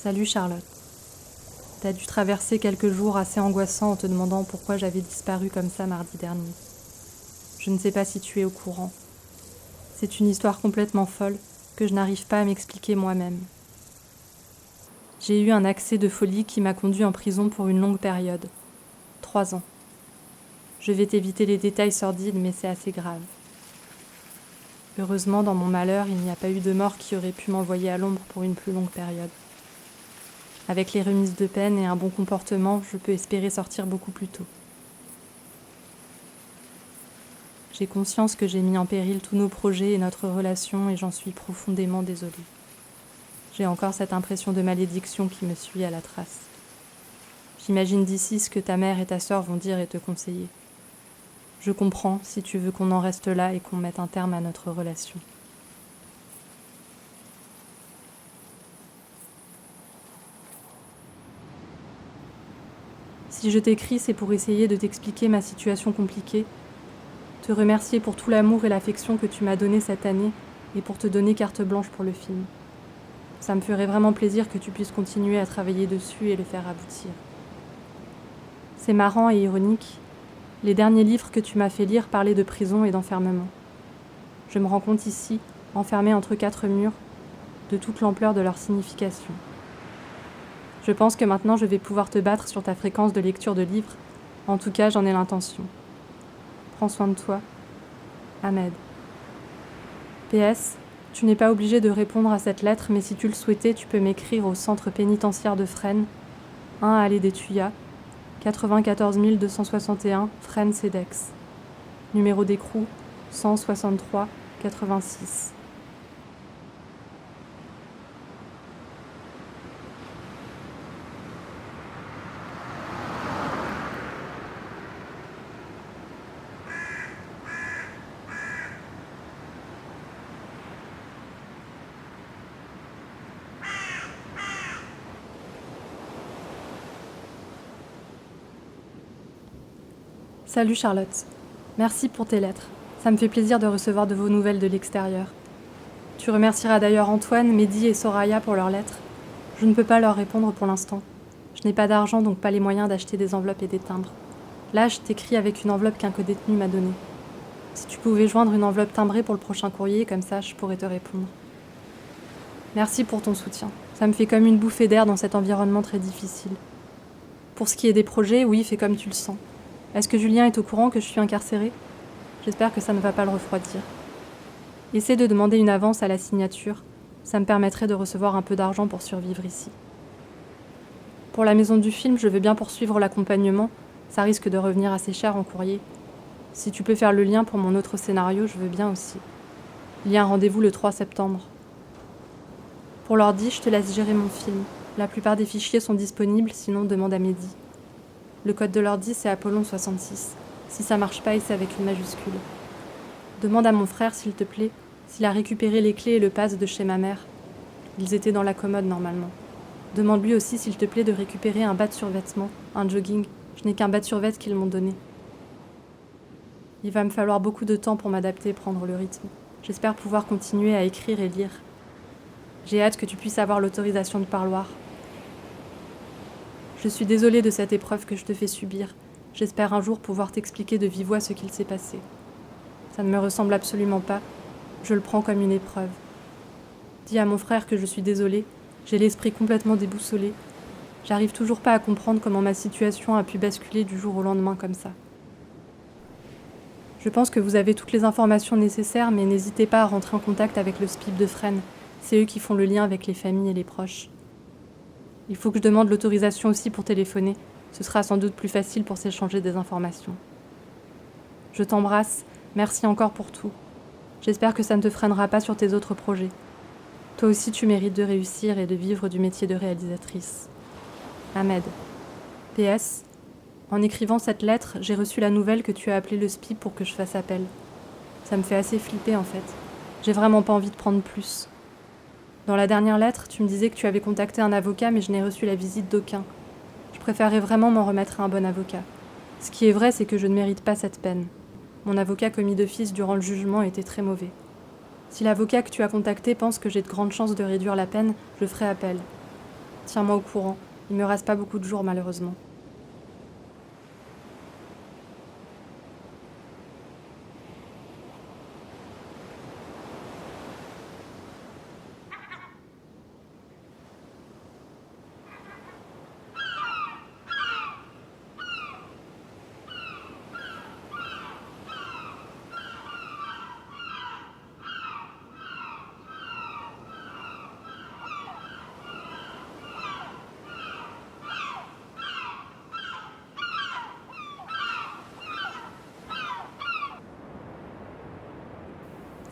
Salut Charlotte. T'as dû traverser quelques jours assez angoissants en te demandant pourquoi j'avais disparu comme ça mardi dernier. Je ne sais pas si tu es au courant. C'est une histoire complètement folle que je n'arrive pas à m'expliquer moi-même. J'ai eu un accès de folie qui m'a conduit en prison pour une longue période. 3 ans. Je vais t'éviter les détails sordides, mais c'est assez grave. Heureusement, dans mon malheur, il n'y a pas eu de mort qui aurait pu m'envoyer à l'ombre pour une plus longue période. Avec les remises de peine et un bon comportement, je peux espérer sortir beaucoup plus tôt. J'ai conscience que j'ai mis en péril tous nos projets et notre relation et j'en suis profondément désolée. J'ai encore cette impression de malédiction qui me suit à la trace. J'imagine d'ici ce que ta mère et ta sœur vont dire et te conseiller. Je comprends si tu veux qu'on en reste là et qu'on mette un terme à notre relation. Si je t'écris, c'est pour essayer de t'expliquer ma situation compliquée, te remercier pour tout l'amour et l'affection que tu m'as donné cette année et pour te donner carte blanche pour le film. Ça me ferait vraiment plaisir que tu puisses continuer à travailler dessus et le faire aboutir. C'est marrant et ironique, les derniers livres que tu m'as fait lire parlaient de prison et d'enfermement. Je me rends compte ici, enfermée entre 4 murs, de toute l'ampleur de leur signification. Je pense que maintenant je vais pouvoir te battre sur ta fréquence de lecture de livres, en tout cas j'en ai l'intention. Prends soin de toi. Ahmed. PS, tu n'es pas obligé de répondre à cette lettre, mais si tu le souhaitais, tu peux m'écrire au centre pénitentiaire de Fresnes, 1 allée des Tuyas, 94 261 Fresnes-Cedex. Numéro d'écrou 163 86. Salut Charlotte. Merci pour tes lettres. Ça me fait plaisir de recevoir de vos nouvelles de l'extérieur. Tu remercieras d'ailleurs Antoine, Mehdi et Soraya pour leurs lettres. Je ne peux pas leur répondre pour l'instant. Je n'ai pas d'argent, donc pas les moyens d'acheter des enveloppes et des timbres. Là, je t'écris avec une enveloppe qu'un codétenu m'a donnée. Si tu pouvais joindre une enveloppe timbrée pour le prochain courrier, comme ça, je pourrais te répondre. Merci pour ton soutien. Ça me fait comme une bouffée d'air dans cet environnement très difficile. Pour ce qui est des projets, oui, fais comme tu le sens. Est-ce que Julien est au courant que je suis incarcérée ? J'espère que ça ne va pas le refroidir. Essaie de demander une avance à la signature. Ça me permettrait de recevoir un peu d'argent pour survivre ici. Pour la maison du film, je veux bien poursuivre l'accompagnement. Ça risque de revenir assez cher en courrier. Si tu peux faire le lien pour mon autre scénario, je veux bien aussi. Il y a un rendez-vous le 3 septembre. Pour l'ordi, je te laisse gérer mon film. La plupart des fichiers sont disponibles, sinon demande à Mehdi. Le code de l'ordi, c'est Apollon66. Si ça marche pas, c'est avec une majuscule. Demande à mon frère, s'il te plaît, s'il a récupéré les clés et le pass de chez ma mère. Ils étaient dans la commode normalement. Demande-lui aussi, s'il te plaît, de récupérer un bas de survêtement, un jogging. Je n'ai qu'un bas de survêt qu'ils m'ont donné. Il va me falloir beaucoup de temps pour m'adapter et prendre le rythme. J'espère pouvoir continuer à écrire et lire. J'ai hâte que tu puisses avoir l'autorisation de parloir. Je suis désolée de cette épreuve que je te fais subir. J'espère un jour pouvoir t'expliquer de vive voix ce qu'il s'est passé. Ça ne me ressemble absolument pas. Je le prends comme une épreuve. Dis à mon frère que je suis désolée. J'ai l'esprit complètement déboussolé. J'arrive toujours pas à comprendre comment ma situation a pu basculer du jour au lendemain comme ça. Je pense que vous avez toutes les informations nécessaires, mais n'hésitez pas à rentrer en contact avec le SPIP de Fresnes. C'est eux qui font le lien avec les familles et les proches. Il faut que je demande l'autorisation aussi pour téléphoner. Ce sera sans doute plus facile pour s'échanger des informations. Je t'embrasse. Merci encore pour tout. J'espère que ça ne te freinera pas sur tes autres projets. Toi aussi, tu mérites de réussir et de vivre du métier de réalisatrice. Ahmed. PS. En écrivant cette lettre, j'ai reçu la nouvelle que tu as appelé le SPIP pour que je fasse appel. Ça me fait assez flipper en fait. J'ai vraiment pas envie de prendre plus. Dans la dernière lettre, tu me disais que tu avais contacté un avocat, mais je n'ai reçu la visite d'aucun. Je préférerais vraiment m'en remettre à un bon avocat. Ce qui est vrai, c'est que je ne mérite pas cette peine. Mon avocat commis d'office durant le jugement était très mauvais. Si l'avocat que tu as contacté pense que j'ai de grandes chances de réduire la peine, je ferai appel. Tiens-moi au courant. Il me reste pas beaucoup de jours, malheureusement.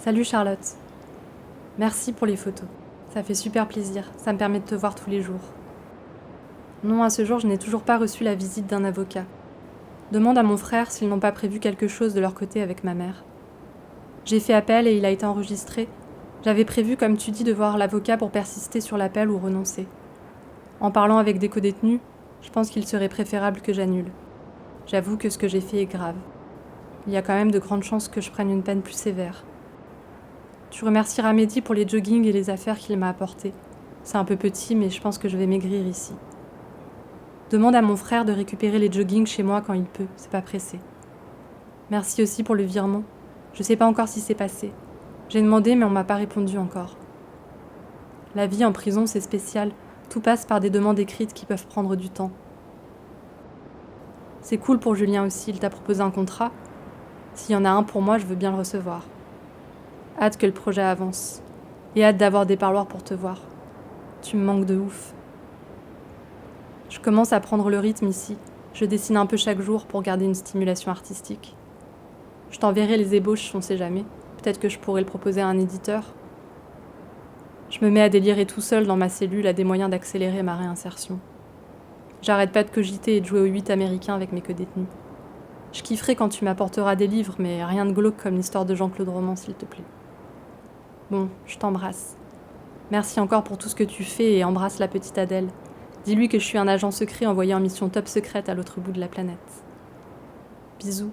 Salut Charlotte. Merci pour les photos. Ça fait super plaisir. Ça me permet de te voir tous les jours. Non, à ce jour, je n'ai toujours pas reçu la visite d'un avocat. Demande à mon frère s'ils n'ont pas prévu quelque chose de leur côté avec ma mère. J'ai fait appel et il a été enregistré. J'avais prévu, comme tu dis, de voir l'avocat pour persister sur l'appel ou renoncer. En parlant avec des codétenus, je pense qu'il serait préférable que j'annule. J'avoue que ce que j'ai fait est grave. Il y a quand même de grandes chances que je prenne une peine plus sévère. Tu remercieras Mehdi pour les joggings et les affaires qu'il m'a apportées. C'est un peu petit, mais je pense que je vais maigrir ici. Demande à mon frère de récupérer les joggings chez moi quand il peut, c'est pas pressé. Merci aussi pour le virement. Je sais pas encore si c'est passé. J'ai demandé, mais on m'a pas répondu encore. La vie en prison, c'est spécial. Tout passe par des demandes écrites qui peuvent prendre du temps. C'est cool pour Julien aussi, il t'a proposé un contrat. S'il y en a un pour moi, je veux bien le recevoir. Hâte que le projet avance. Et hâte d'avoir des parloirs pour te voir. Tu me manques de ouf. Je commence à prendre le rythme ici. Je dessine un peu chaque jour pour garder une stimulation artistique. Je t'enverrai les ébauches, on sait jamais. Peut-être que je pourrais le proposer à un éditeur. Je me mets à délirer tout seul dans ma cellule à des moyens d'accélérer ma réinsertion. J'arrête pas de cogiter et de jouer aux 8 américains avec mes codétenus. Je kifferai quand tu m'apporteras des livres, mais rien de glauque comme l'histoire de Jean-Claude Roman, s'il te plaît. Bon, je t'embrasse. Merci encore pour tout ce que tu fais et embrasse la petite Adèle. Dis-lui que je suis un agent secret envoyé en mission top secrète à l'autre bout de la planète. Bisous.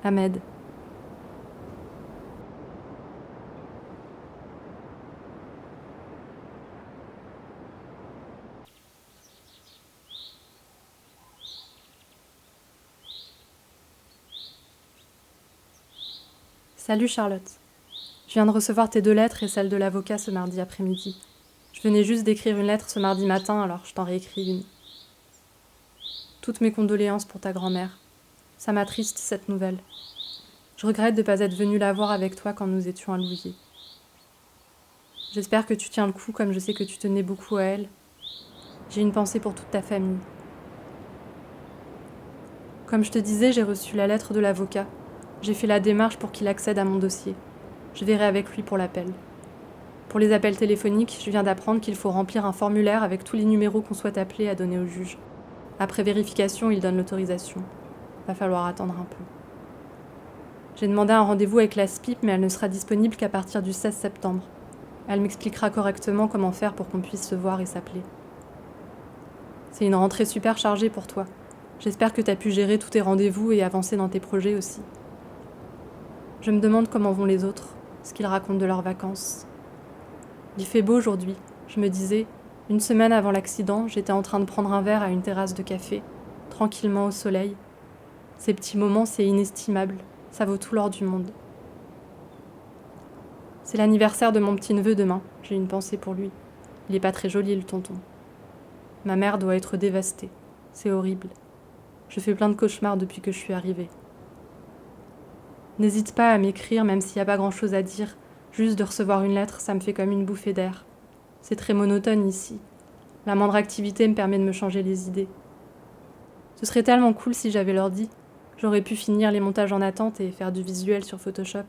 Ahmed. Salut Charlotte. Je viens de recevoir tes 2 lettres et celle de l'avocat ce mardi après-midi. Je venais juste d'écrire une lettre ce mardi matin, alors je t'en réécris une. Toutes mes condoléances pour ta grand-mère. Ça m'attriste cette nouvelle. Je regrette de ne pas être venue la voir avec toi quand nous étions à Louviers. J'espère que tu tiens le coup comme je sais que tu tenais beaucoup à elle. J'ai une pensée pour toute ta famille. Comme je te disais, j'ai reçu la lettre de l'avocat. J'ai fait la démarche pour qu'il accède à mon dossier. Je verrai avec lui pour l'appel. Pour les appels téléphoniques, je viens d'apprendre qu'il faut remplir un formulaire avec tous les numéros qu'on souhaite appeler à donner au juge. Après vérification, il donne l'autorisation. Va falloir attendre un peu. J'ai demandé un rendez-vous avec la SPIP, mais elle ne sera disponible qu'à partir du 16 septembre. Elle m'expliquera correctement comment faire pour qu'on puisse se voir et s'appeler. C'est une rentrée super chargée pour toi. J'espère que tu as pu gérer tous tes rendez-vous et avancer dans tes projets aussi. Je me demande comment vont les autres, ce qu'ils racontent de leurs vacances. Il fait beau aujourd'hui. Je me disais, une semaine avant l'accident, j'étais en train de prendre un verre à une terrasse de café, tranquillement au soleil. Ces petits moments, c'est inestimable. Ça vaut tout l'or du monde. C'est l'anniversaire de mon petit-neveu demain. J'ai une pensée pour lui. Il est pas très joli, le tonton. Ma mère doit être dévastée. C'est horrible. Je fais plein de cauchemars depuis que je suis arrivée. N'hésite pas à m'écrire, même s'il n'y a pas grand-chose à dire. Juste de recevoir une lettre, ça me fait comme une bouffée d'air. C'est très monotone ici. La moindre activité me permet de me changer les idées. Ce serait tellement cool si j'avais l'ordi. J'aurais pu finir les montages en attente et faire du visuel sur Photoshop.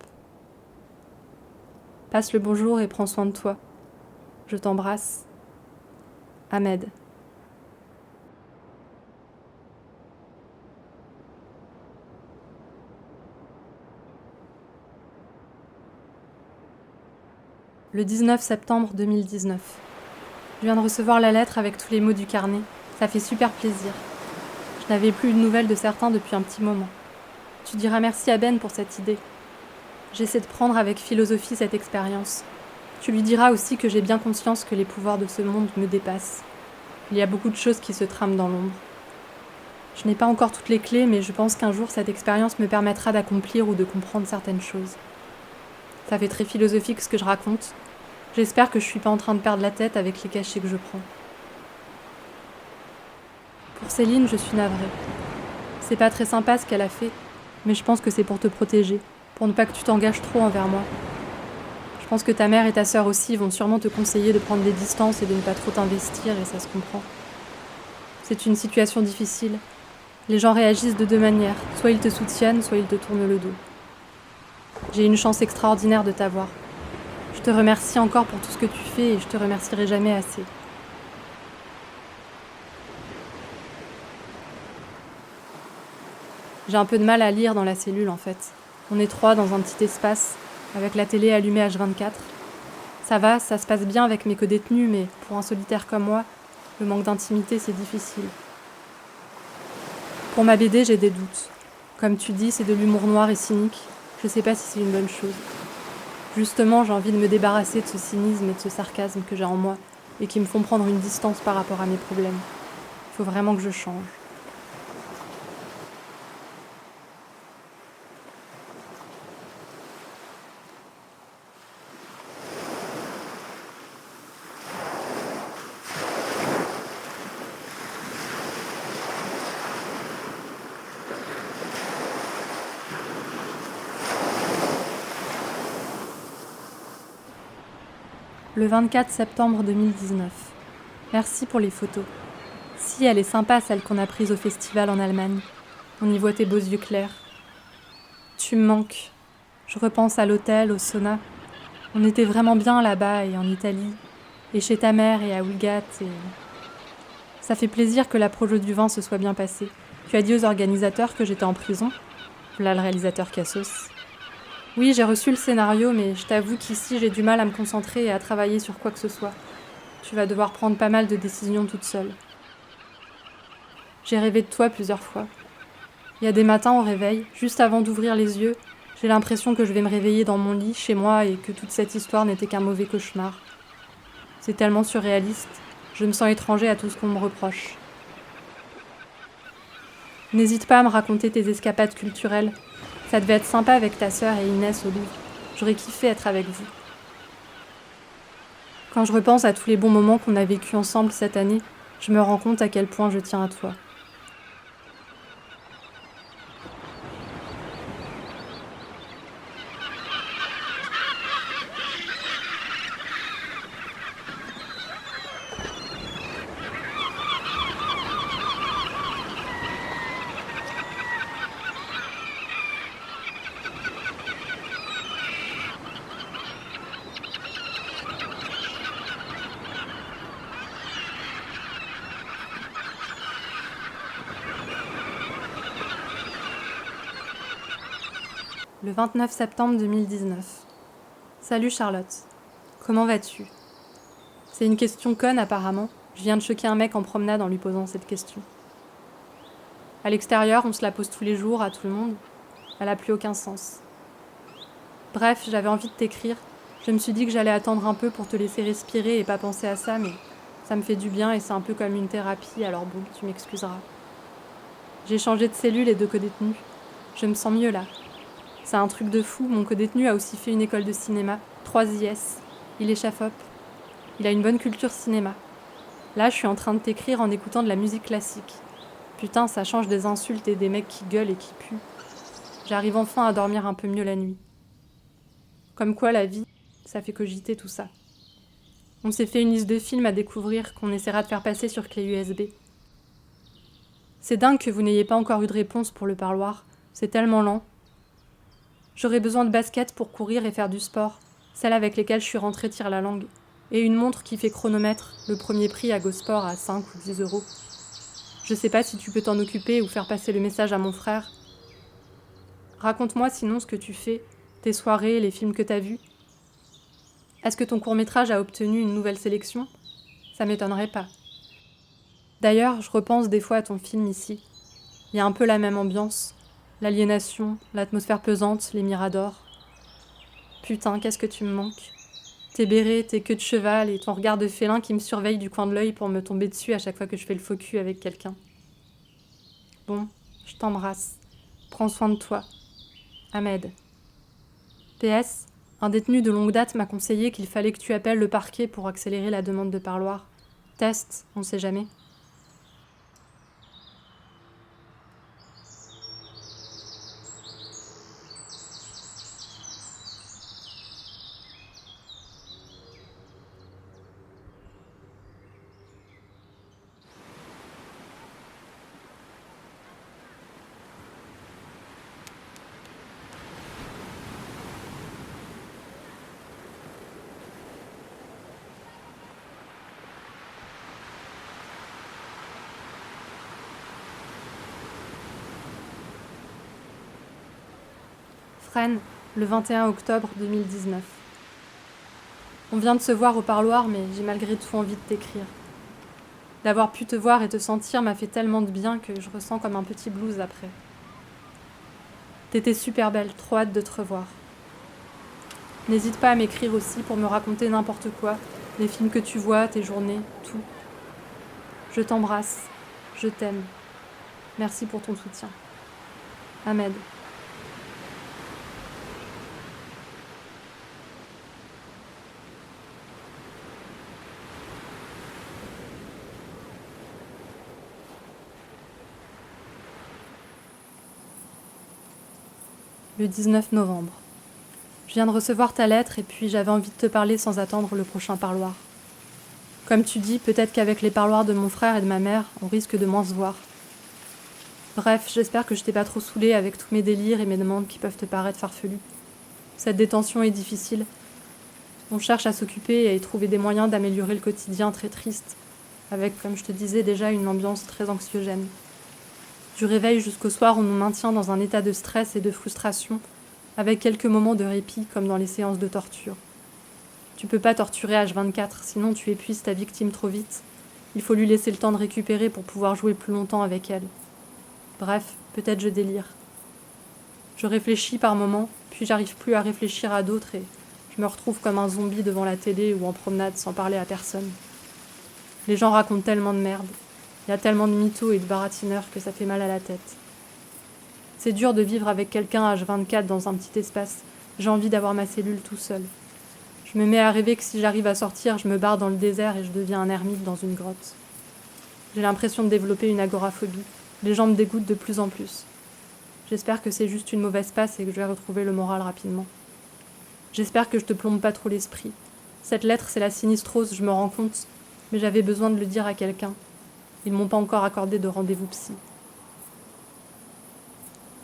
Passe le bonjour et prends soin de toi. Je t'embrasse. Ahmed. Le 19 septembre 2019. Je viens de recevoir la lettre avec tous les mots du carnet. Ça fait super plaisir. Je n'avais plus de nouvelles de certains depuis un petit moment. Tu diras merci à Ben pour cette idée. J'essaie de prendre avec philosophie cette expérience. Tu lui diras aussi que j'ai bien conscience que les pouvoirs de ce monde me dépassent. Il y a beaucoup de choses qui se trament dans l'ombre. Je n'ai pas encore toutes les clés, mais je pense qu'un jour cette expérience me permettra d'accomplir ou de comprendre certaines choses. Ça fait très philosophique ce que je raconte. J'espère que je suis pas en train de perdre la tête avec les cachets que je prends. Pour Céline, je suis navrée. C'est pas très sympa ce qu'elle a fait, mais je pense que c'est pour te protéger, pour ne pas que tu t'engages trop envers moi. Je pense que ta mère et ta sœur aussi vont sûrement te conseiller de prendre des distances et de ne pas trop t'investir, et ça se comprend. C'est une situation difficile. Les gens réagissent de deux manières, soit ils te soutiennent, soit ils te tournent le dos. J'ai une chance extraordinaire de t'avoir. Je te remercie encore pour tout ce que tu fais et je te remercierai jamais assez. J'ai un peu de mal à lire dans la cellule en fait. On est 3 dans un petit espace, avec la télé allumée H24. Ça va, ça se passe bien avec mes codétenus, mais pour un solitaire comme moi, le manque d'intimité c'est difficile. Pour ma BD, j'ai des doutes. Comme tu dis, c'est de l'humour noir et cynique. Je sais pas si c'est une bonne chose. Justement, j'ai envie de me débarrasser de ce cynisme et de ce sarcasme que j'ai en moi et qui me font prendre une distance par rapport à mes problèmes. Il faut vraiment que je change. Le 24 septembre 2019. Merci pour les photos. Si, elle est sympa celle qu'on a prise au festival en Allemagne. On y voit tes beaux yeux clairs. Tu me manques. Je repense à l'hôtel, au sauna. On était vraiment bien là-bas et en Italie. Et chez ta mère et à Ouigat et... Ça fait plaisir que la projo du vin se soit bien passée. Tu as dit aux organisateurs que j'étais en prison. Voilà le réalisateur Cassos. Oui, j'ai reçu le scénario, mais je t'avoue qu'ici j'ai du mal à me concentrer et à travailler sur quoi que ce soit. Tu vas devoir prendre pas mal de décisions toute seule. J'ai rêvé de toi plusieurs fois. Il y a des matins au réveil, juste avant d'ouvrir les yeux, j'ai l'impression que je vais me réveiller dans mon lit, chez moi, et que toute cette histoire n'était qu'un mauvais cauchemar. C'est tellement surréaliste, je me sens étranger à tout ce qu'on me reproche. N'hésite pas à me raconter tes escapades culturelles. Ça devait être sympa avec ta sœur et Inès au Louvre. J'aurais kiffé être avec vous. Quand je repense à tous les bons moments qu'on a vécus ensemble cette année, je me rends compte à quel point je tiens à toi. Le 29 septembre 2019. Salut Charlotte. Comment vas-tu ? C'est une question conne apparemment. Je viens de choquer un mec en promenade en lui posant cette question. À l'extérieur, on se la pose tous les jours à tout le monde. Elle n'a plus aucun sens. Bref, j'avais envie de t'écrire. Je me suis dit que j'allais attendre un peu pour te laisser respirer et pas penser à ça, mais ça me fait du bien et c'est un peu comme une thérapie, alors bon, tu m'excuseras. J'ai changé de cellule et de codétenu. Je me sens mieux là. C'est un truc de fou, mon codétenu a aussi fait une école de cinéma, 3 IS. Il est chef-op. Il a une bonne culture cinéma. Là, je suis en train de t'écrire en écoutant de la musique classique. Putain, ça change des insultes et des mecs qui gueulent et qui puent. J'arrive enfin à dormir un peu mieux la nuit. Comme quoi la vie, ça fait cogiter tout ça. On s'est fait une liste de films à découvrir qu'on essaiera de faire passer sur clé USB. C'est dingue que vous n'ayez pas encore eu de réponse pour le parloir. C'est tellement lent. J'aurais besoin de baskets pour courir et faire du sport, celles avec lesquelles je suis rentrée tire la langue, et une montre qui fait chronomètre, le premier prix à GoSport à 5 ou 10 euros. Je sais pas si tu peux t'en occuper ou faire passer le message à mon frère. Raconte-moi sinon ce que tu fais, tes soirées, les films que t'as vus. Est-ce que ton court-métrage a obtenu une nouvelle sélection ? Ça m'étonnerait pas. D'ailleurs, je repense des fois à ton film ici. Il y a un peu la même ambiance. L'aliénation, l'atmosphère pesante, les miradors. Putain, qu'est-ce que tu me manques. Tes bérets, tes queues de cheval et ton regard de félin qui me surveille du coin de l'œil pour me tomber dessus à chaque fois que je fais le faux cul avec quelqu'un. Bon, je t'embrasse. Prends soin de toi. Ahmed. PS, un détenu de longue date m'a conseillé qu'il fallait que tu appelles le parquet pour accélérer la demande de parloir. Test, on sait jamais. Fresnes, le 21 octobre 2019. On vient de se voir au parloir, mais j'ai malgré tout envie de t'écrire. D'avoir pu te voir et te sentir m'a fait tellement de bien que je ressens comme un petit blues après. T'étais super belle, trop hâte de te revoir. N'hésite pas à m'écrire aussi pour me raconter n'importe quoi, les films que tu vois, tes journées, tout. Je t'embrasse, je t'aime. Merci pour ton soutien. Ahmed. Le 19 novembre. Je viens de recevoir ta lettre et puis j'avais envie de te parler sans attendre le prochain parloir. Comme tu dis, peut-être qu'avec les parloirs de mon frère et de ma mère, on risque de moins se voir. Bref, j'espère que je t'ai pas trop saoulée avec tous mes délires et mes demandes qui peuvent te paraître farfelues. Cette détention est difficile. On cherche à s'occuper et à y trouver des moyens d'améliorer le quotidien très triste, avec, comme je te disais déjà, une ambiance très anxiogène. Du réveil jusqu'au soir, on nous maintient dans un état de stress et de frustration, avec quelques moments de répit comme dans les séances de torture. Tu peux pas torturer H24, sinon tu épuises ta victime trop vite. Il faut lui laisser le temps de récupérer pour pouvoir jouer plus longtemps avec elle. Bref, peut-être je délire. Je réfléchis par moments, puis j'arrive plus à réfléchir à d'autres et je me retrouve comme un zombie devant la télé ou en promenade sans parler à personne. Les gens racontent tellement de merde. Il y a tellement de mythos et de baratineurs que ça fait mal à la tête. C'est dur de vivre avec quelqu'un H24 dans un petit espace. J'ai envie d'avoir ma cellule tout seul. Je me mets à rêver que si j'arrive à sortir, je me barre dans le désert et je deviens un ermite dans une grotte. J'ai l'impression de développer une agoraphobie. Les gens me dégoûtent de plus en plus. J'espère que c'est juste une mauvaise passe et que je vais retrouver le moral rapidement. J'espère que je te plombe pas trop l'esprit. Cette lettre, c'est la sinistrose, je me rends compte, mais j'avais besoin de le dire à quelqu'un. Ils m'ont pas encore accordé de rendez-vous psy.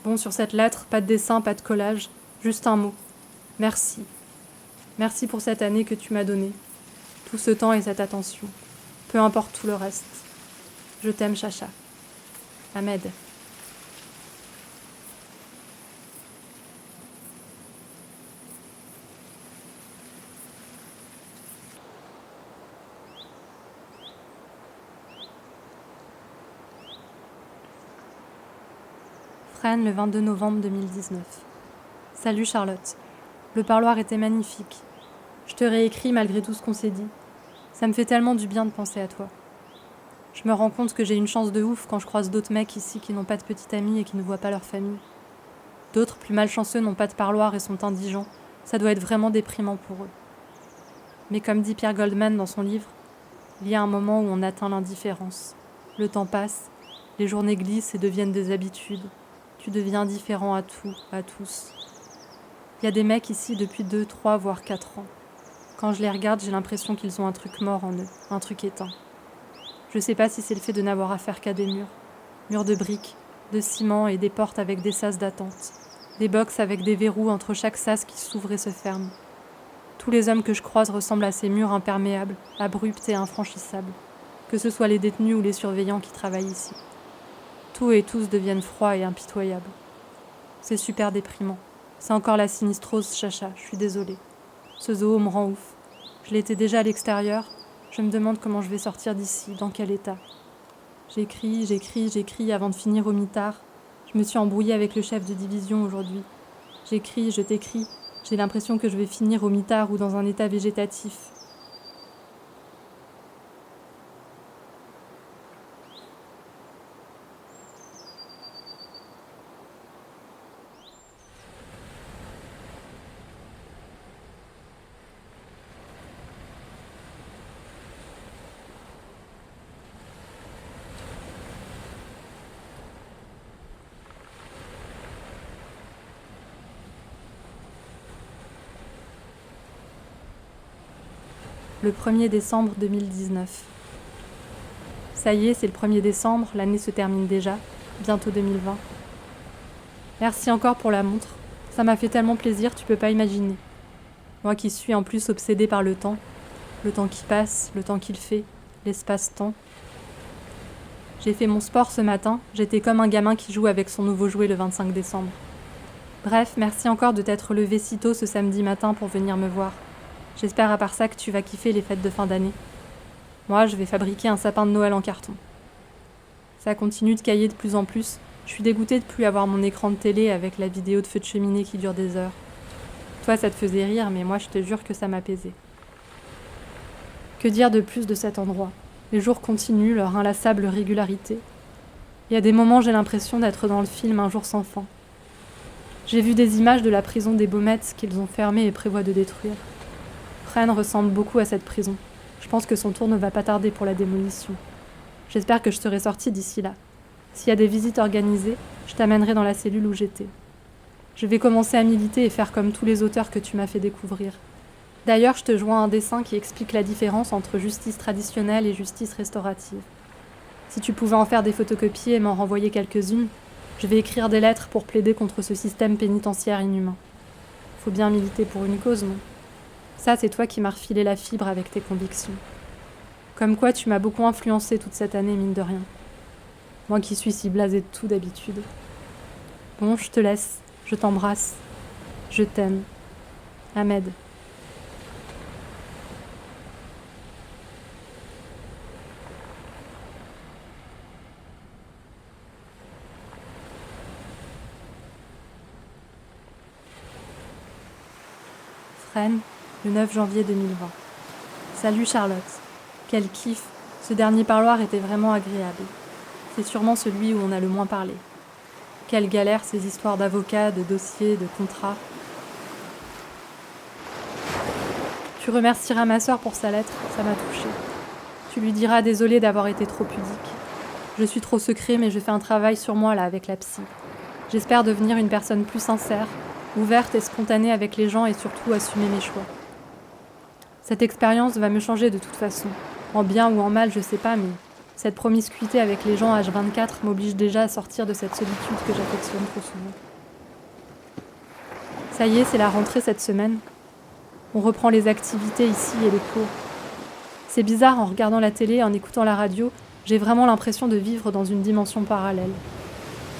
Bon, sur cette lettre, pas de dessin, pas de collage, juste un mot. Merci. Merci pour cette année que tu m'as donnée. Tout ce temps et cette attention. Peu importe tout le reste. Je t'aime, Chacha. Ahmed. Fresnes, le 22 novembre 2019. Salut Charlotte. Le parloir était magnifique. Je te réécris malgré tout ce qu'on s'est dit. Ça me fait tellement du bien de penser à toi. Je me rends compte que j'ai une chance de ouf quand je croise d'autres mecs ici qui n'ont pas de petite amie et qui ne voient pas leur famille. D'autres, plus malchanceux, n'ont pas de parloir et sont indigents. Ça doit être vraiment déprimant pour eux. Mais comme dit Pierre Goldman dans son livre, il y a un moment où on atteint l'indifférence. Le temps passe, les journées glissent et deviennent des habitudes. Tu deviens différent à tout, à tous. Il y a des mecs ici depuis 2, 3, voire 4 ans. Quand je les regarde, j'ai l'impression qu'ils ont un truc mort en eux, un truc éteint. Je sais pas si c'est le fait de n'avoir affaire qu'à des murs. Murs de briques, de ciment et des portes avec des sas d'attente. Des box avec des verrous entre chaque sas qui s'ouvre et se ferme. Tous les hommes que je croise ressemblent à ces murs imperméables, abrupts et infranchissables. Que ce soit les détenus ou les surveillants qui travaillent ici. Tout et tous deviennent froids et impitoyables. C'est super déprimant. C'est encore la sinistrose, Chacha, je suis désolée. Ce zoo me rend ouf. Je l'étais déjà à l'extérieur. Je me demande comment je vais sortir d'ici, dans quel état. J'écris avant de finir au mitard. Je me suis embrouillée avec le chef de division aujourd'hui. J'écris, je t'écris. J'ai l'impression que je vais finir au mitard ou dans un état végétatif. Le 1er décembre 2019. Ça y est, c'est le 1er décembre, l'année se termine déjà, bientôt 2020. Merci encore pour la montre, ça m'a fait tellement plaisir, tu peux pas imaginer. Moi qui suis en plus obsédée par le temps qui passe, le temps qu'il fait, l'espace-temps. J'ai fait mon sport ce matin, j'étais comme un gamin qui joue avec son nouveau jouet le 25 décembre. Bref, merci encore de t'être levé si tôt ce samedi matin pour venir me voir. J'espère à part ça que tu vas kiffer les fêtes de fin d'année. Moi, je vais fabriquer un sapin de Noël en carton. Ça continue de cailler de plus en plus. Je suis dégoûtée de plus avoir mon écran de télé avec la vidéo de feu de cheminée qui dure des heures. Toi, ça te faisait rire, mais moi, je te jure que ça m'apaisait. Que dire de plus de cet endroit ? Les jours continuent leur inlassable régularité. Il y a des moments, j'ai l'impression d'être dans le film Un jour sans fin. J'ai vu des images de la prison des Baumettes qu'ils ont fermée et prévoient de détruire. Fresnes ressemble beaucoup à cette prison. Je pense que son tour ne va pas tarder pour la démolition. J'espère que je serai sortie d'ici là. S'il y a des visites organisées, je t'amènerai dans la cellule où j'étais. Je vais commencer à militer et faire comme tous les auteurs que tu m'as fait découvrir. D'ailleurs, je te joins un dessin qui explique la différence entre justice traditionnelle et justice restaurative. Si tu pouvais en faire des photocopies et m'en renvoyer quelques-unes, je vais écrire des lettres pour plaider contre ce système pénitentiaire inhumain. Faut bien militer pour une cause, non ? Ça, c'est toi qui m'as refilé la fibre avec tes convictions. Comme quoi, tu m'as beaucoup influencé toute cette année, mine de rien. Moi qui suis si blasée de tout d'habitude. Bon, je te laisse. Je t'embrasse. Je t'aime. Ahmed. Fresnes, le 9 janvier 2020. Salut Charlotte. Quel kiff. Ce dernier parloir était vraiment agréable. C'est sûrement celui où on a le moins parlé. Quelle galère ces histoires d'avocats, de dossiers, de contrats. Tu remercieras ma sœur pour sa lettre, ça m'a touchée. Tu lui diras désolée d'avoir été trop pudique. Je suis trop secret, mais je fais un travail sur moi là avec la psy. J'espère devenir une personne plus sincère, ouverte et spontanée avec les gens et surtout assumer mes choix. Cette expérience va me changer de toute façon. En bien ou en mal, je sais pas, mais cette promiscuité avec les gens H24 m'oblige déjà à sortir de cette solitude que j'affectionne trop souvent. Ça y est, c'est la rentrée cette semaine. On reprend les activités ici et les cours. C'est bizarre, en regardant la télé, en écoutant la radio, j'ai vraiment l'impression de vivre dans une dimension parallèle.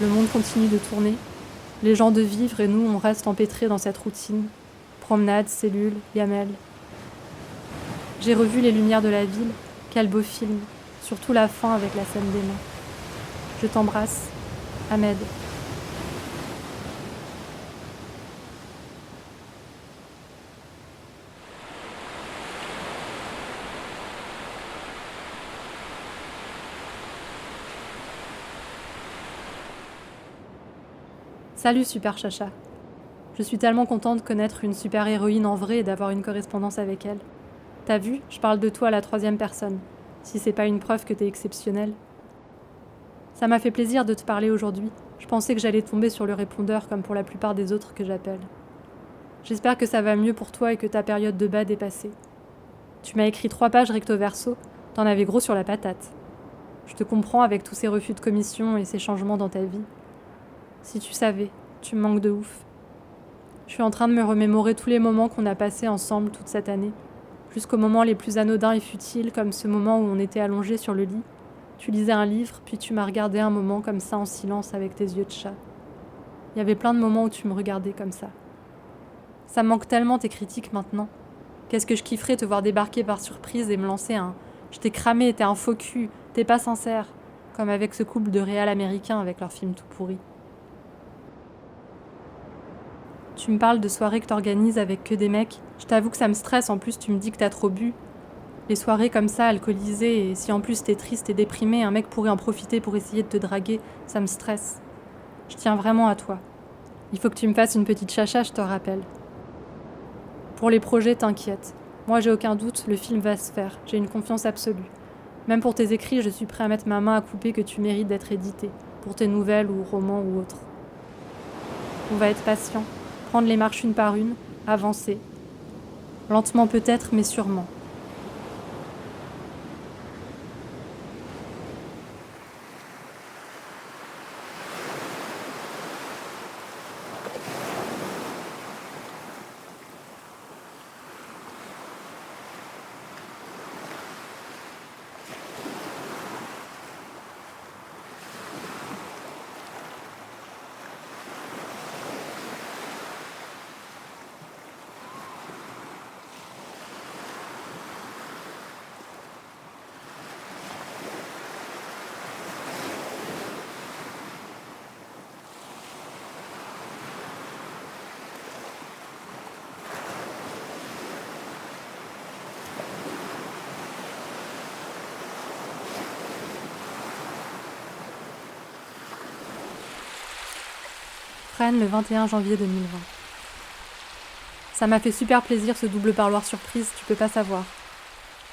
Le monde continue de tourner, les gens de vivre et nous, on reste empêtrés dans cette routine. Promenade, cellule, gamelle. J'ai revu les lumières de la ville, quel beau film, surtout la fin avec la scène des mains. Je t'embrasse, Ahmed. Salut Super Chacha. Je suis tellement contente de connaître une super héroïne en vrai et d'avoir une correspondance avec elle. T'as vu, je parle de toi à la 3e personne. Si c'est pas une preuve que t'es exceptionnelle. Ça m'a fait plaisir de te parler aujourd'hui. Je pensais que j'allais tomber sur le répondeur comme pour la plupart des autres que j'appelle. J'espère que ça va mieux pour toi et que ta période de bad est passée. Tu m'as écrit 3 pages recto verso, t'en avais gros sur la patate. Je te comprends avec tous ces refus de commission et ces changements dans ta vie. Si tu savais, tu me manques de ouf. Je suis en train de me remémorer tous les moments qu'on a passés ensemble toute cette année, jusqu'aux moments les plus anodins et futiles, comme ce moment où on était allongés sur le lit. Tu lisais un livre, puis tu m'as regardé un moment comme ça en silence avec tes yeux de chat. Il y avait plein de moments où tu me regardais comme ça. Ça me manque tellement tes critiques maintenant. Qu'est-ce que je kifferais te voir débarquer par surprise et me lancer un « je t'ai cramé, t'es un faux cul, t'es pas sincère », comme avec ce couple de réals américains avec leur film tout pourri. Tu me parles de soirées que t'organises avec que des mecs. Je t'avoue que ça me stresse, en plus tu me dis que t'as trop bu. Les soirées comme ça, alcoolisées, et si en plus t'es triste et déprimé, un mec pourrait en profiter pour essayer de te draguer, ça me stresse. Je tiens vraiment à toi. Il faut que tu me fasses une petite chacha, je te rappelle. Pour les projets, t'inquiète. Moi j'ai aucun doute, le film va se faire, j'ai une confiance absolue. Même pour tes écrits, je suis prêt à mettre ma main à couper que tu mérites d'être édité, pour tes nouvelles ou romans ou autres. On va être patient, prendre les marches une par une, avancer. Lentement peut-être, mais sûrement. Fresnes, le 21 janvier 2020. Ça m'a fait super plaisir ce double parloir surprise, tu peux pas savoir.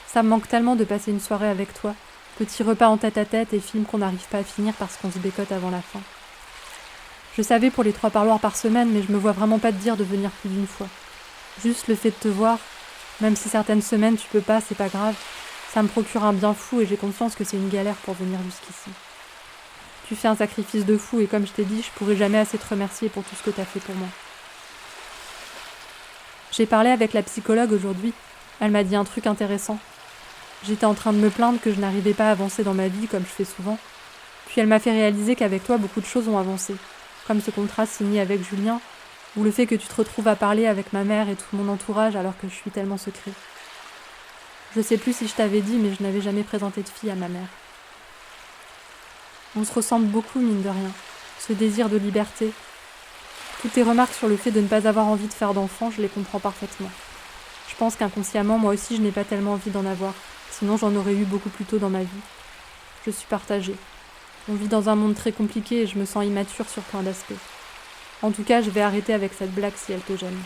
Ça me manque tellement de passer une soirée avec toi. Petit repas en tête-à-tête et film qu'on n'arrive pas à finir parce qu'on se bécote avant la fin. Je savais pour les 3 parloirs par semaine, mais je me vois vraiment pas te dire de venir plus d'une fois. Juste le fait de te voir, même si certaines semaines tu peux pas, c'est pas grave. Ça me procure un bien fou et j'ai conscience que c'est une galère pour venir jusqu'ici. Tu fais un sacrifice de fou et comme je t'ai dit, je pourrai jamais assez te remercier pour tout ce que t'as fait pour moi. J'ai parlé avec la psychologue aujourd'hui. Elle m'a dit un truc intéressant. J'étais en train de me plaindre que je n'arrivais pas à avancer dans ma vie comme je fais souvent. Puis elle m'a fait réaliser qu'avec toi, beaucoup de choses ont avancé. Comme ce contrat signé avec Julien, ou le fait que tu te retrouves à parler avec ma mère et tout mon entourage alors que je suis tellement secret. Je sais plus si je t'avais dit, mais je n'avais jamais présenté de fille à ma mère. On se ressemble beaucoup, mine de rien. Ce désir de liberté. Toutes tes remarques sur le fait de ne pas avoir envie de faire d'enfant, je les comprends parfaitement. Je pense qu'inconsciemment, moi aussi, je n'ai pas tellement envie d'en avoir. Sinon, j'en aurais eu beaucoup plus tôt dans ma vie. Je suis partagée. On vit dans un monde très compliqué et je me sens immature sur plein d'aspects. En tout cas, je vais arrêter avec cette blague si elle te gêne.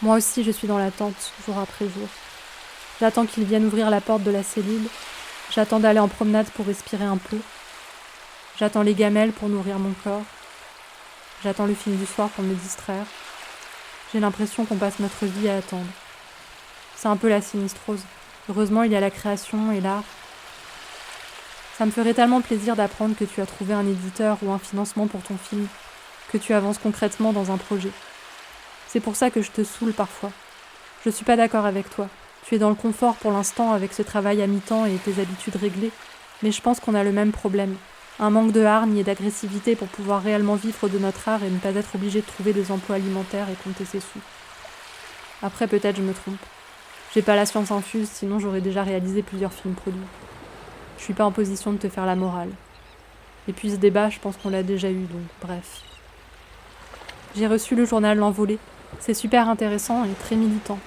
Moi aussi, je suis dans l'attente, jour après jour. J'attends qu'ils viennent ouvrir la porte de la cellule. J'attends d'aller en promenade pour respirer un peu. J'attends les gamelles pour nourrir mon corps. J'attends le film du soir pour me distraire. J'ai l'impression qu'on passe notre vie à attendre. C'est un peu la sinistrose. Heureusement, il y a la création et l'art. Ça me ferait tellement plaisir d'apprendre que tu as trouvé un éditeur ou un financement pour ton film, que tu avances concrètement dans un projet. C'est pour ça que je te saoule parfois. Je suis pas d'accord avec toi. Tu es dans le confort pour l'instant avec ce travail à mi-temps et tes habitudes réglées, mais je pense qu'on a le même problème. Un manque de hargne et d'agressivité pour pouvoir réellement vivre de notre art et ne pas être obligé de trouver des emplois alimentaires et compter ses sous. Après, peut-être je me trompe. J'ai pas la science infuse, sinon j'aurais déjà réalisé plusieurs films produits. Je suis pas en position de te faire la morale. Et puis ce débat, je pense qu'on l'a déjà eu, donc bref. J'ai reçu le journal L'Envolée. C'est super intéressant et très militant.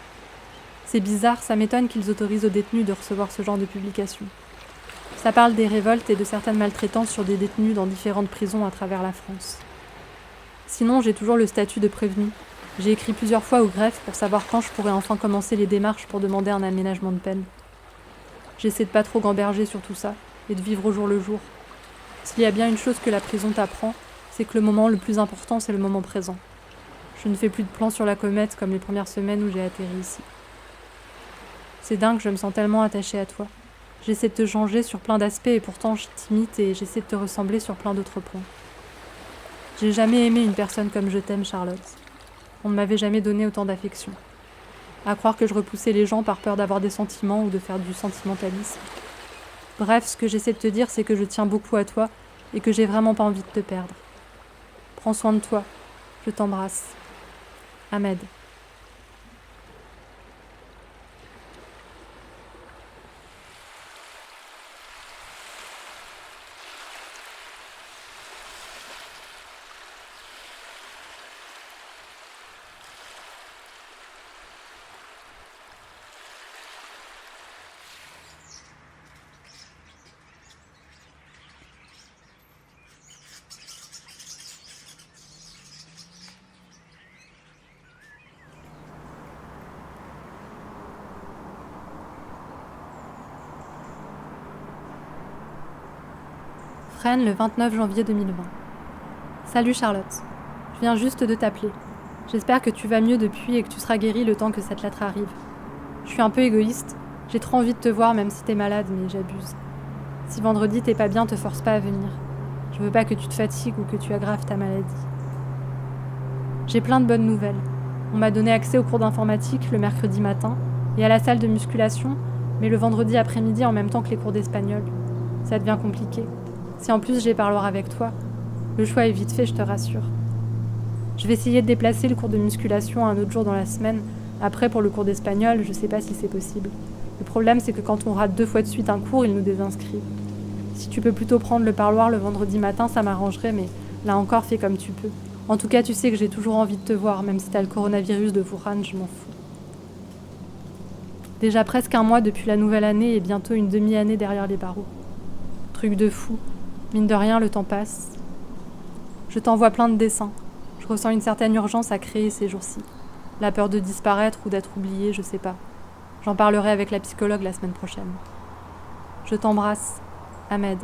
C'est bizarre, ça m'étonne qu'ils autorisent aux détenus de recevoir ce genre de publication. Ça parle des révoltes et de certaines maltraitances sur des détenus dans différentes prisons à travers la France. Sinon, j'ai toujours le statut de prévenu. J'ai écrit plusieurs fois au greffe pour savoir quand je pourrais enfin commencer les démarches pour demander un aménagement de peine. J'essaie de pas trop gamberger sur tout ça et de vivre au jour le jour. S'il y a bien une chose que la prison t'apprend, c'est que le moment le plus important, c'est le moment présent. Je ne fais plus de plans sur la comète comme les premières semaines où j'ai atterri ici. C'est dingue, je me sens tellement attachée à toi. J'essaie de te changer sur plein d'aspects et pourtant je t'imite et j'essaie de te ressembler sur plein d'autres points. J'ai jamais aimé une personne comme je t'aime, Charlotte. On ne m'avait jamais donné autant d'affection. À croire que je repoussais les gens par peur d'avoir des sentiments ou de faire du sentimentalisme. Bref, ce que j'essaie de te dire, c'est que je tiens beaucoup à toi et que j'ai vraiment pas envie de te perdre. Prends soin de toi. Je t'embrasse. Ahmed. Fresnes, le 29 janvier 2020. Salut Charlotte. Je viens juste de t'appeler. J'espère que tu vas mieux depuis et que tu seras guérie le temps que cette lettre arrive. Je suis un peu égoïste. J'ai trop envie de te voir même si t'es malade, mais j'abuse. Si vendredi t'es pas bien, te force pas à venir. Je veux pas que tu te fatigues ou que tu aggraves ta maladie. J'ai plein de bonnes nouvelles. On m'a donné accès au cours d'informatique le mercredi matin et à la salle de musculation, mais le vendredi après-midi en même temps que les cours d'espagnol. Ça devient compliqué. Si en plus j'ai parlé avec toi, le choix est vite fait, je te rassure. Je vais essayer de déplacer le cours de musculation à un autre jour dans la semaine. Après, pour le cours d'espagnol, je sais pas si c'est possible. Le problème, c'est que quand on rate 2 fois de suite un cours, ils nous désinscrivent. Si tu peux plutôt prendre le parloir le vendredi matin, ça m'arrangerait, mais là encore, fais comme tu peux. En tout cas, tu sais que j'ai toujours envie de te voir, même si t'as le coronavirus de Wuhan, je m'en fous. Déjà presque un mois depuis la nouvelle année et bientôt une demi-année derrière les barreaux. Truc de fou. Mine de rien, le temps passe. Je t'envoie plein de dessins. Je ressens une certaine urgence à créer ces jours-ci. La peur de disparaître ou d'être oubliée, je sais pas. J'en parlerai avec la psychologue la semaine prochaine. Je t'embrasse, Ahmed.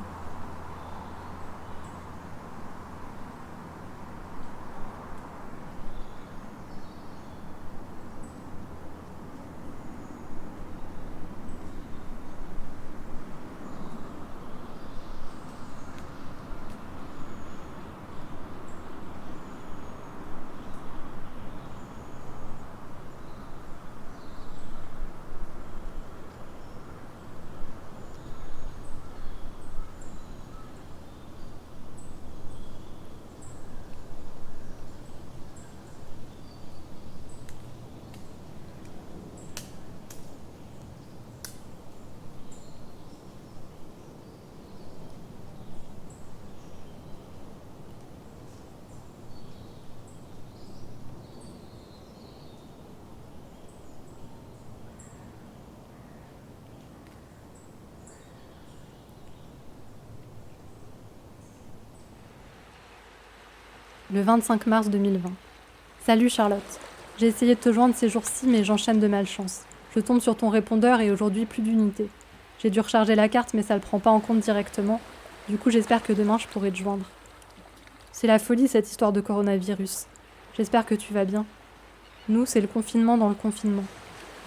Le 25 mars 2020. Salut Charlotte. J'ai essayé de te joindre ces jours-ci, mais j'enchaîne de malchance. Je tombe sur ton répondeur et aujourd'hui plus d'unité. J'ai dû recharger la carte, mais ça le prend pas en compte directement. Du coup, j'espère que demain je pourrai te joindre. C'est la folie cette histoire de coronavirus. J'espère que tu vas bien. Nous, c'est le confinement dans le confinement.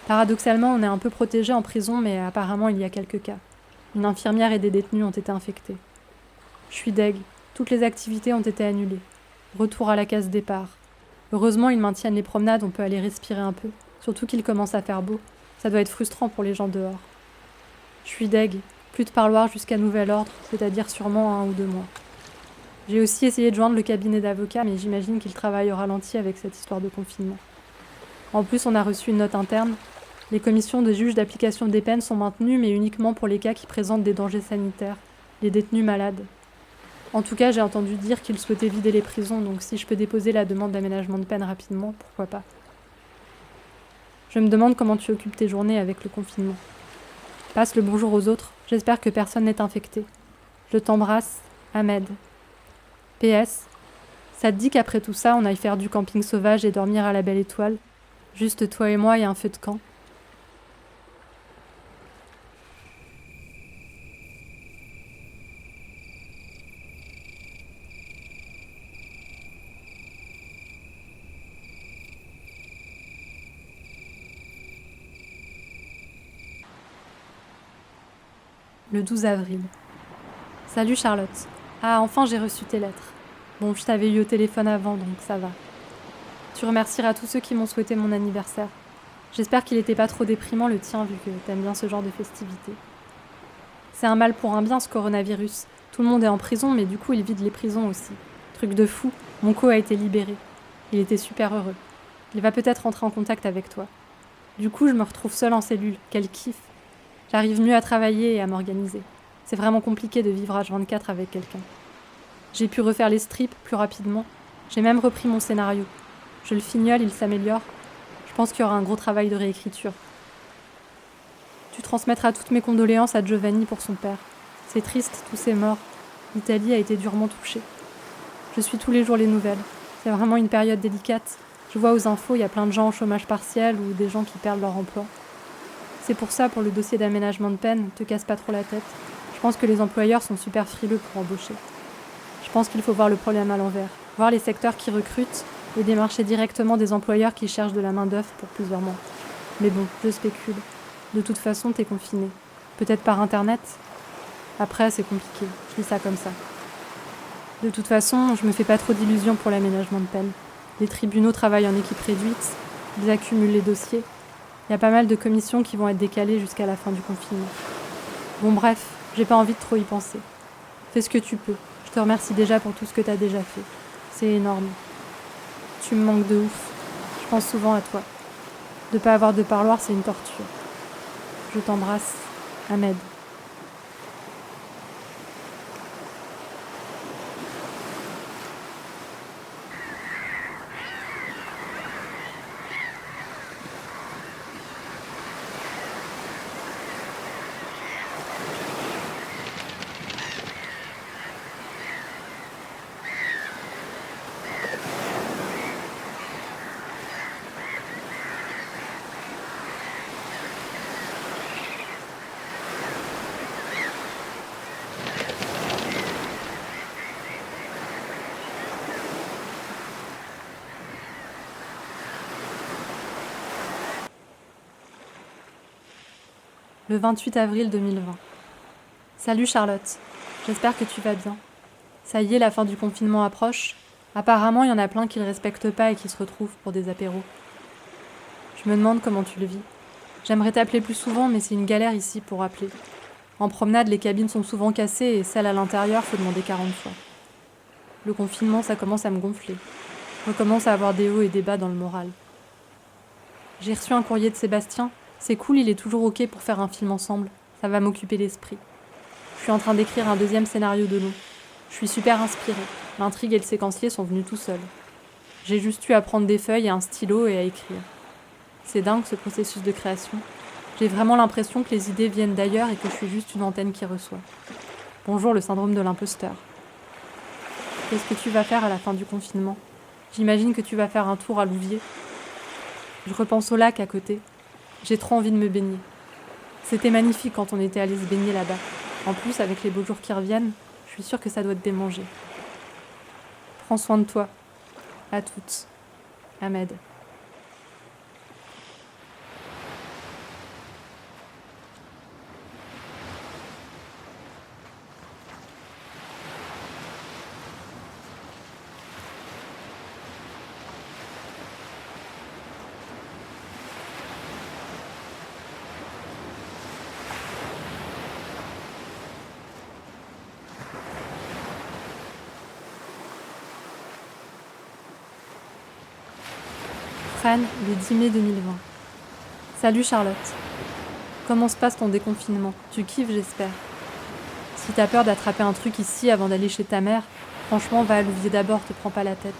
Paradoxalement, on est un peu protégés en prison, mais apparemment il y a quelques cas. Une infirmière et des détenus ont été infectés. Je suis deg. Toutes les activités ont été annulées. Retour à la case départ. Heureusement, ils maintiennent les promenades, on peut aller respirer un peu. Surtout qu'il commence à faire beau. Ça doit être frustrant pour les gens dehors. Je suis deg. Plus de parloir jusqu'à nouvel ordre, c'est-à-dire sûrement 1 ou 2 mois. J'ai aussi essayé de joindre le cabinet d'avocats, mais j'imagine qu'ils travaillent au ralenti avec cette histoire de confinement. En plus, on a reçu une note interne. Les commissions de juges d'application des peines sont maintenues, mais uniquement pour les cas qui présentent des dangers sanitaires, les détenus malades. En tout cas, j'ai entendu dire qu'ils souhaitaient vider les prisons, donc si je peux déposer la demande d'aménagement de peine rapidement, pourquoi pas. Je me demande comment tu occupes tes journées avec le confinement. Passe le bonjour aux autres, j'espère que personne n'est infecté. Je t'embrasse, Ahmed. PS, ça te dit qu'après tout ça, on aille faire du camping sauvage et dormir à la Belle Étoile? Juste toi et moi et un feu de camp. Le 12 avril. Salut Charlotte. Ah, enfin j'ai reçu tes lettres. Bon, je t'avais eu au téléphone avant, donc ça va. Tu remercieras tous ceux qui m'ont souhaité mon anniversaire. J'espère qu'il était pas trop déprimant le tien, vu que t'aimes bien ce genre de festivités. C'est un mal pour un bien, ce coronavirus. Tout le monde est en prison, mais du coup, il vide les prisons aussi. Truc de fou, mon co a été libéré. Il était super heureux. Il va peut-être rentrer en contact avec toi. Du coup, je me retrouve seule en cellule. Quel kiff. J'arrive mieux à travailler et à m'organiser. C'est vraiment compliqué de vivre H24 avec quelqu'un. J'ai pu refaire les strips plus rapidement. J'ai même repris mon scénario. Je le fignole, il s'améliore. Je pense qu'il y aura un gros travail de réécriture. Tu transmettras toutes mes condoléances à Giovanni pour son père. C'est triste, tous ces morts. L'Italie a été durement touchée. Je suis tous les jours les nouvelles. C'est vraiment une période délicate. Je vois aux infos, il y a plein de gens au chômage partiel ou des gens qui perdent leur emploi. C'est pour ça, pour le dossier d'aménagement de peine, te casse pas trop la tête. Je Je pense que les employeurs sont super frileux pour embaucher. Je pense qu'il faut voir le problème à l'envers, voir les secteurs qui recrutent et démarcher directement des employeurs qui cherchent de la main-d'œuvre pour plusieurs mois. Mais bon, je spécule. De toute façon, t'es confiné. Peut-être par internet. Après, c'est compliqué. Je dis ça comme ça. De toute façon, je me fais pas trop d'illusions pour l'aménagement de peine. Les tribunaux travaillent en équipe réduite, ils accumulent les dossiers. Il y a pas mal de commissions qui vont être décalées jusqu'à la fin du confinement. Bon bref, j'ai pas envie de trop y penser. Fais ce que tu peux. Je te remercie déjà pour tout ce que t'as déjà fait. C'est énorme. Tu me manques de ouf. Je pense souvent à toi. De pas avoir de parloir, c'est une torture. Je t'embrasse, Ahmed. Le 28 avril 2020. Salut Charlotte, j'espère que tu vas bien. Ça y est, la fin du confinement approche. Apparemment, il y en a plein qui le respectent pas et qui se retrouvent pour des apéros. Je me demande comment tu le vis. J'aimerais t'appeler plus souvent, mais c'est une galère ici pour appeler. En promenade, les cabines sont souvent cassées et celles à l'intérieur, faut demander 40 fois. Le confinement, ça commence à me gonfler. Je recommence à avoir des hauts et des bas dans le moral. J'ai reçu un courrier de Sébastien. C'est cool, il est toujours ok pour faire un film ensemble. Ça va m'occuper l'esprit. Je suis en train d'écrire un deuxième scénario de long. Je suis super inspirée. L'intrigue et le séquencier sont venus tout seuls. J'ai juste eu à prendre des feuilles et un stylo et à écrire. C'est dingue ce processus de création. J'ai vraiment l'impression que les idées viennent d'ailleurs et que je suis juste une antenne qui reçoit. Bonjour le syndrome de l'imposteur. Qu'est-ce que tu vas faire à la fin du confinement ? J'imagine que tu vas faire un tour à Louviers. Je repense au lac à côté. J'ai trop envie de me baigner. C'était magnifique quand on était allé se baigner là-bas. En plus, avec les beaux jours qui reviennent, je suis sûre que ça doit te démanger. Prends soin de toi. À toutes. Ahmed. Fresnes, le 10 mai 2020. Salut Charlotte. Comment se passe ton déconfinement ? Tu kiffes, j'espère. Si t'as peur d'attraper un truc ici avant d'aller chez ta mère, franchement, va à Louviers d'abord, te prends pas la tête.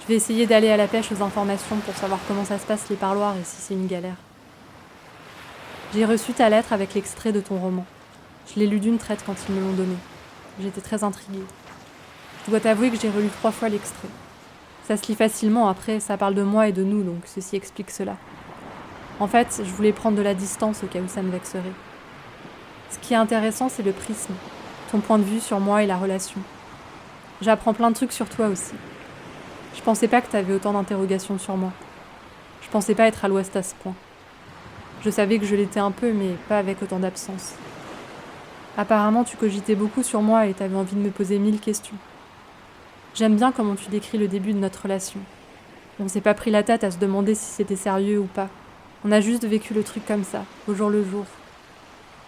Je vais essayer d'aller à la pêche aux informations pour savoir comment ça se passe les parloirs et si c'est une galère. J'ai reçu ta lettre avec l'extrait de ton roman. Je l'ai lu d'une traite quand ils me l'ont donné. J'étais très intriguée. Je dois t'avouer que j'ai relu 3 fois l'extrait. Ça se lit facilement après, ça parle de moi et de nous, donc ceci explique cela. En fait, je voulais prendre de la distance au cas où ça me vexerait. Ce qui est intéressant, c'est le prisme, ton point de vue sur moi et la relation. J'apprends plein de trucs sur toi aussi. Je pensais pas que t'avais autant d'interrogations sur moi. Je pensais pas être à l'ouest à ce point. Je savais que je l'étais un peu, mais pas avec autant d'absence. Apparemment, tu cogitais beaucoup sur moi et t'avais envie de me poser 1000 questions. J'aime bien comment tu décris le début de notre relation. On s'est pas pris la tête à se demander si c'était sérieux ou pas. On a juste vécu le truc comme ça, au jour le jour.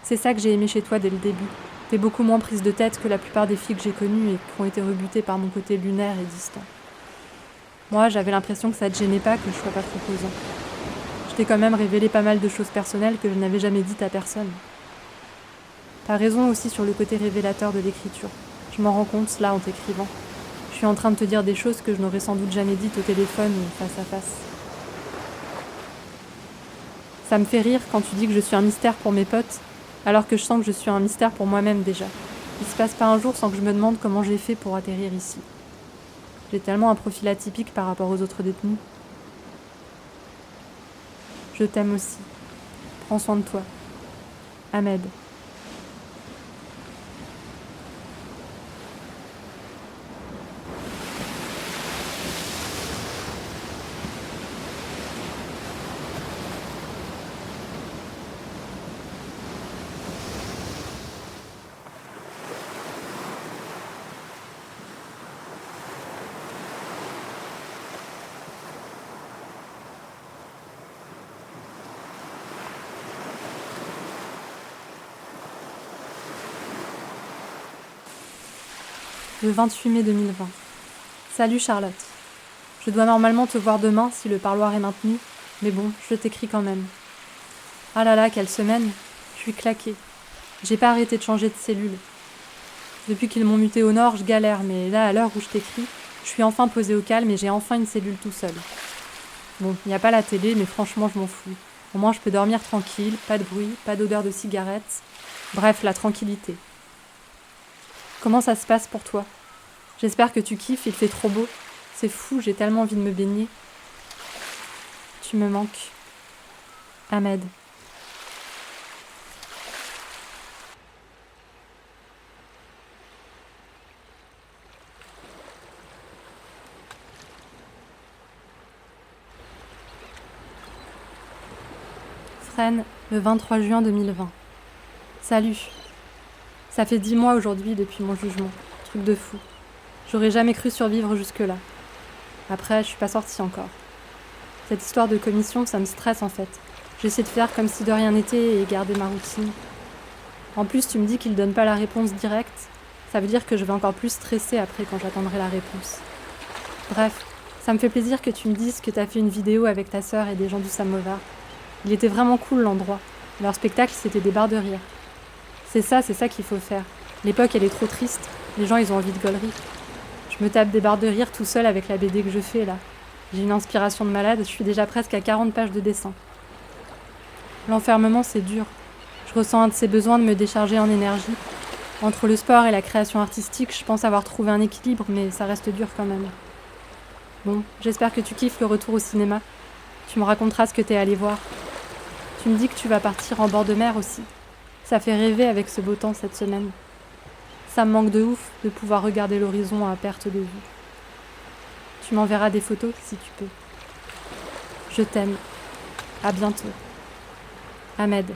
C'est ça que j'ai aimé chez toi dès le début. T'es beaucoup moins prise de tête que la plupart des filles que j'ai connues et qui ont été rebutées par mon côté lunaire et distant. Moi, j'avais l'impression que ça te gênait pas que je sois pas trop posant. Je t'ai quand même révélé pas mal de choses personnelles que je n'avais jamais dites à personne. T'as raison aussi sur le côté révélateur de l'écriture. Je m'en rends compte là en t'écrivant. Je suis en train de te dire des choses que je n'aurais sans doute jamais dites au téléphone ou face à face. Ça me fait rire quand tu dis que je suis un mystère pour mes potes, alors que je sens que je suis un mystère pour moi-même déjà. Il se passe pas un jour sans que je me demande comment j'ai fait pour atterrir ici. J'ai tellement un profil atypique par rapport aux autres détenus. Je t'aime aussi. Prends soin de toi. Ahmed. le 28 mai 2020. Salut Charlotte. Je dois normalement te voir demain si le parloir est maintenu, mais bon, je t'écris quand même. Ah là là, quelle semaine. Je suis claquée. J'ai pas arrêté de changer de cellule. Depuis qu'ils m'ont muté au nord, je galère, mais là, à l'heure où je t'écris, je suis enfin posée au calme et j'ai enfin une cellule tout seul. Bon, il n'y a pas la télé, mais franchement, je m'en fous. Au moins, je peux dormir tranquille, pas de bruit, pas d'odeur de cigarette. Bref, la tranquillité. Comment ça se passe pour toi? J'espère que tu kiffes, il fait trop beau. C'est fou, j'ai tellement envie de me baigner. Tu me manques. Ahmed. Fresnes, le 23 juin 2020. Salut. Ça fait 10 mois aujourd'hui depuis mon jugement. Truc de fou. J'aurais jamais cru survivre jusque-là. Après, je suis pas sortie encore. Cette histoire de commission, ça me stresse en fait. J'essaie de faire comme si de rien n'était et garder ma routine. En plus, tu me dis qu'il donne pas la réponse directe. Ça veut dire que je vais encore plus stresser après quand j'attendrai la réponse. Bref, ça me fait plaisir que tu me dises que t'as fait une vidéo avec ta sœur et des gens du Samovar. Il était vraiment cool l'endroit. Leur spectacle, c'était des barres de rire. C'est ça qu'il faut faire. L'époque, elle est trop triste. Les gens, ils ont envie de gaulerie. Je me tape des barres de rire tout seul avec la BD que je fais, là. J'ai une inspiration de malade, je suis déjà presque à 40 pages de dessin. L'enfermement, c'est dur. Je ressens un de ces besoins de me décharger en énergie. Entre le sport et la création artistique, je pense avoir trouvé un équilibre, mais ça reste dur quand même. Bon, j'espère que tu kiffes le retour au cinéma. Tu me raconteras ce que t'es allé voir. Tu me dis que tu vas partir en bord de mer aussi. Ça fait rêver avec ce beau temps cette semaine. Ça me manque de ouf de pouvoir regarder l'horizon à perte de vue. Tu m'enverras des photos si tu peux. Je t'aime. À bientôt. Ahmed.